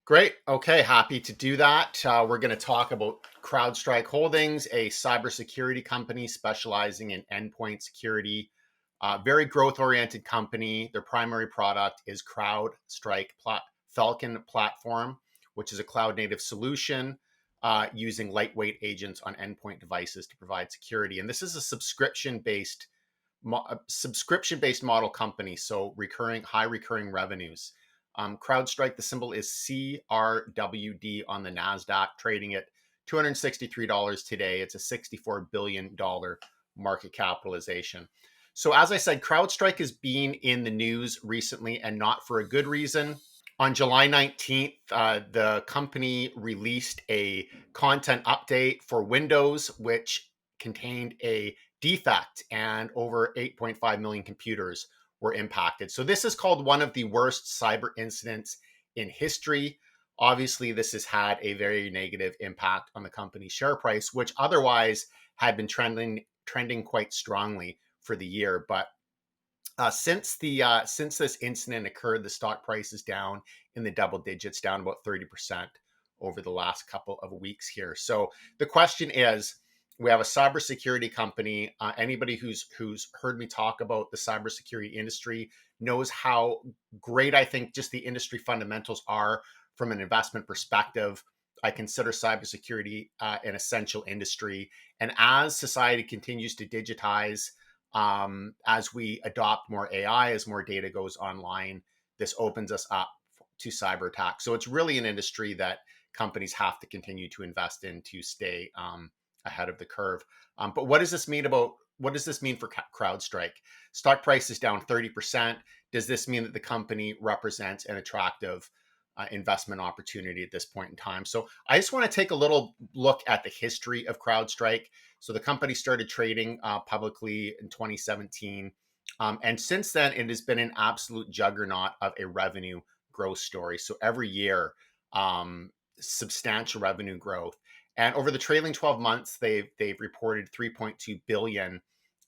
Great. Okay, happy to do that. We're going to talk about CrowdStrike Holdings, a cybersecurity company specializing in endpoint security. Very growth-oriented company. Their primary product is CrowdStrike Falcon platform, which is a cloud-native solution using lightweight agents on endpoint devices to provide security. And this is a subscription-based model company, so high recurring revenues. CrowdStrike, the symbol is CRWD on the NASDAQ, trading at $263 today. It's a $64 billion market capitalization. So, as I said, CrowdStrike has been in the news recently and not for a good reason. On July 19th, the company released a content update for Windows, which contained a defect, and over 8.5 million computers were impacted. So, this is called one of the worst cyber incidents in history. Obviously, this has had a very negative impact on the company's share price, which otherwise had been trending quite strongly for the year. But since this incident occurred, the stock price is down in the double digits, down about 30% over the last couple of weeks here. So the question is, we have a cybersecurity company. Anybody who's heard me talk about the cybersecurity industry knows how great I think just the industry fundamentals are from an investment perspective. I consider cybersecurity an essential industry, and as society continues to digitize, as we adopt more AI, as more data goes online, this opens us up to cyber attacks. So it's really an industry that companies have to continue to invest in to stay ahead of the curve. But what does this mean for CrowdStrike? Stock price is down 30%. Does this mean that the company represents an attractive investment opportunity at this point in time? So I just want to take a little look at the history of CrowdStrike. So the company started trading publicly in 2017. And since then, it has been an absolute juggernaut of a revenue growth story. So every year, substantial revenue growth. And over the trailing 12 months, they've reported 3.2 billion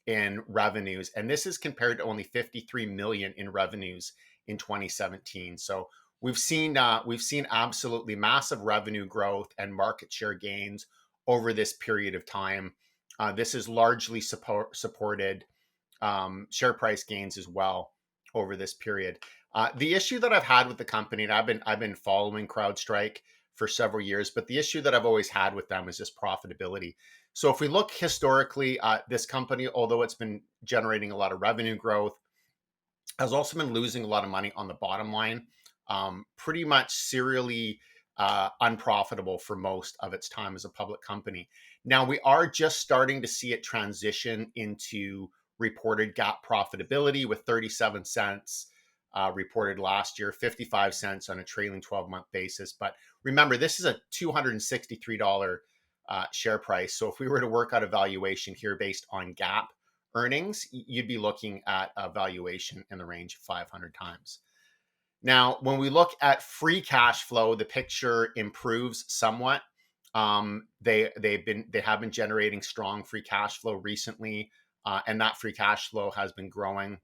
in revenues, and this is compared to only 53 million in revenues in 2017. So we've seen absolutely massive revenue growth and market share gains over this period of time. This is largely supported share price gains as well over this period. The issue that I've had with the company, and I've been following CrowdStrike for several years, but the issue that I've always had with them is just profitability. So if we look historically, this company, although it's been generating a lot of revenue growth, has also been losing a lot of money on the bottom line, pretty much serially unprofitable for most of its time as a public company. Now, we are just starting to see it transition into reported GAAP profitability with 37 cents reported last year, 55 cents on a trailing 12-month basis. But remember, this is a $263 share price. So if we were to work out a valuation here based on GAAP earnings, you'd be looking at a valuation in the range of 500 times. Now, when we look at free cash flow, the picture improves somewhat. They have been generating strong free cash flow recently, and that free cash flow has been growing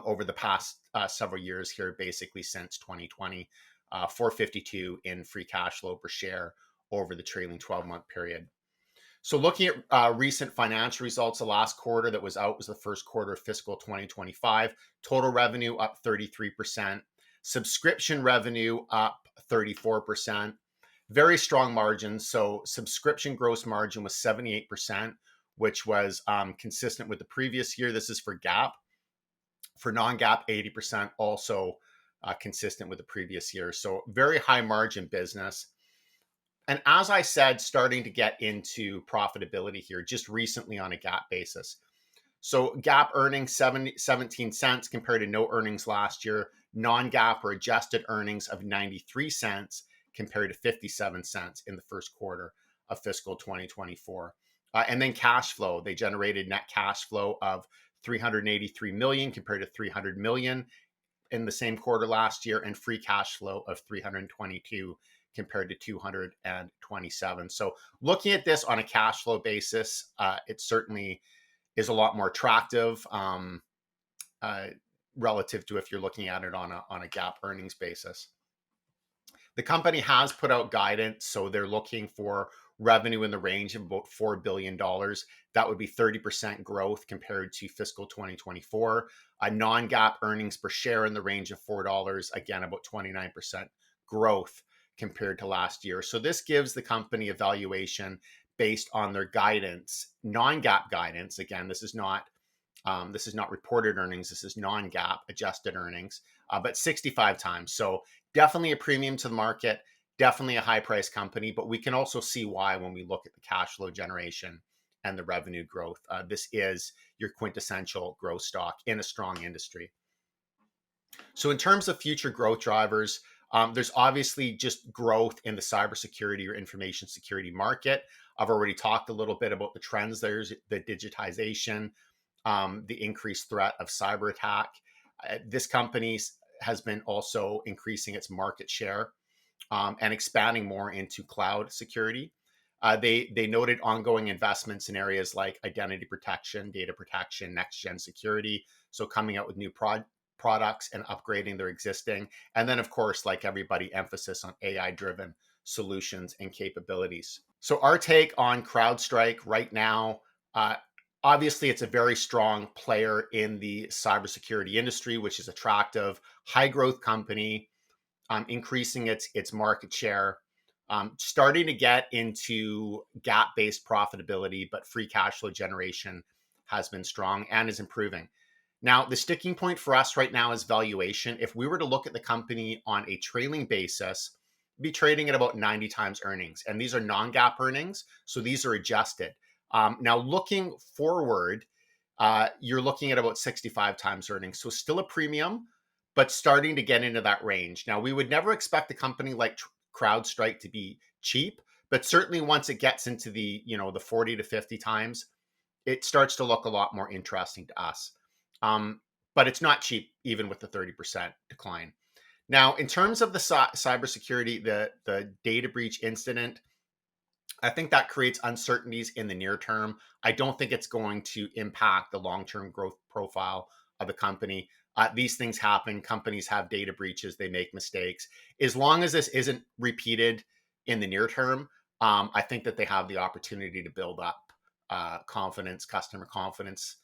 over the past several years here, basically since 2020, 452 in free cash flow per share over the trailing 12-month period. So looking at recent financial results, the last quarter that was out was the first quarter of fiscal 2025. Total revenue up 33%. Subscription revenue up 34%. Very strong margins. So subscription gross margin was 78%, which was consistent with the previous year. This is for GAAP. For non-GAAP, 80%, also consistent with the previous year. So very high margin business. And as I said, starting to get into profitability here just recently on a GAAP basis. So GAAP earnings 17 cents compared to no earnings last year. Non-GAAP or adjusted earnings of 93 cents compared to 57 cents in the first quarter of fiscal 2024. And then cash flow, they generated net cash flow of 383 million compared to 300 million in the same quarter last year, and free cash flow of 322 compared to 227. So looking at this on a cash flow basis, it certainly is a lot more attractive relative to if you're looking at it on a GAAP earnings basis. The company has put out guidance, so they're looking for revenue in the range of about $4 billion. That would be 30% growth compared to fiscal 2024. A non-GAAP earnings per share in the range of $4, again, about 29% growth compared to last year. So this gives the company a valuation based on their guidance, non-GAAP guidance. Again, this is not reported earnings. This is non-GAAP adjusted earnings, but 65 times. So definitely a premium to the market, definitely a high price company, but we can also see why when we look at the cash flow generation and the revenue growth. This is your quintessential growth stock in a strong industry. So in terms of future growth drivers, there's obviously just growth in the cybersecurity or information security market. I've already talked a little bit about the trends. There's the digitization, the increased threat of cyber attack. This company has been also increasing its market share and expanding more into cloud security. They noted ongoing investments in areas like identity protection, data protection, next gen security. So coming out with new products and upgrading their existing. And then, of course, like everybody, emphasis on AI driven solutions and capabilities. So our take on CrowdStrike right now, obviously, it's a very strong player in the cybersecurity industry, which is attractive, high growth company, increasing its market share, starting to get into GAAP based profitability, but free cash flow generation has been strong and is improving. Now, the sticking point for us right now is valuation. If we were to look at the company on a trailing basis, be trading at about 90 times earnings. And these are non-GAAP earnings, so these are adjusted. Now, looking forward, you're looking at about 65 times earnings. So still a premium, but starting to get into that range. Now, we would never expect a company like CrowdStrike to be cheap, but certainly once it gets into the 40 to 50 times, it starts to look a lot more interesting to us. But it's not cheap, even with the 30% decline. Now, in terms of the cybersecurity, the data breach incident, I think that creates uncertainties in the near term. I don't think it's going to impact the long-term growth profile of the company. These things happen. Companies have data breaches. They make mistakes. As long as this isn't repeated in the near term, I think that they have the opportunity to build up confidence, customer confidence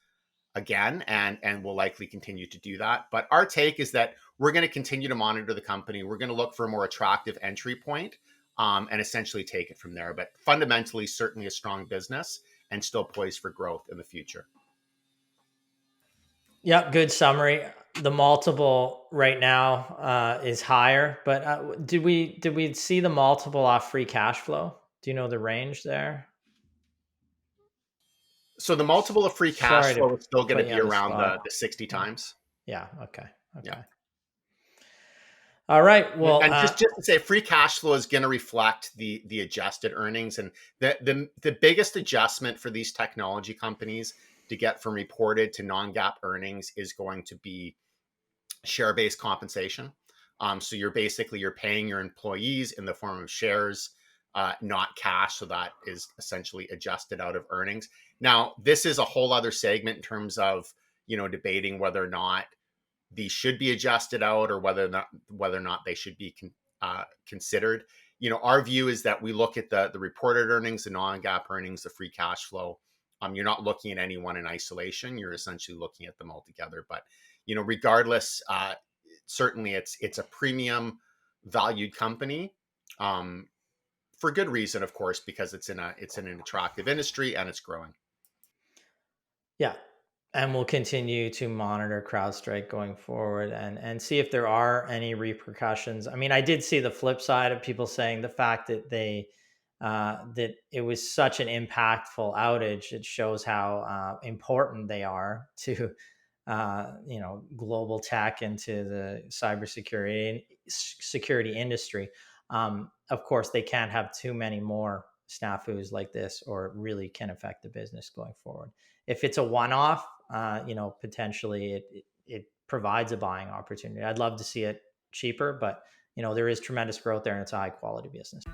again, and will likely continue to do that. But our take is that we're going to continue to monitor the company. We're going to look for a more attractive entry point, and essentially take it from there. But fundamentally, certainly a strong business and still poised for growth in the future. Yeah, good summary. The multiple right now is higher, but did we see the multiple off free cash flow? Do you know the range there? So the multiple of free cash Sorry to flow is still going put to you be on the around spot. the 60 times. Yeah. Okay. Yeah. Okay. All right. Well, And just to say, free cash flow is going to reflect the adjusted earnings, and the biggest adjustment for these technology companies to get from reported to non-GAAP earnings is going to be share-based compensation. So you're paying your employees in the form of shares, not cash. So that is essentially adjusted out of earnings. Now, this is a whole other segment in terms of debating whether or not these should be adjusted out or whether or not they should be considered. Our view is that we look at the reported earnings, the non-GAAP earnings, the free cash flow. You're not looking at any one in isolation. You're essentially looking at them all together. But regardless, certainly it's a premium valued company, for good reason, of course, because it's in an attractive industry and it's growing. yeah. And we'll continue to monitor CrowdStrike going forward and see if there are any repercussions. I mean, I did see the flip side of people saying the fact that that it was such an impactful outage. It shows how important they are to global tech and to the security industry. Of course, they can't have too many more snafus like this, or it really can affect the business going forward. If it's a one-off, potentially it provides a buying opportunity. I'd love to see it cheaper, but there is tremendous growth there, and it's a high quality business.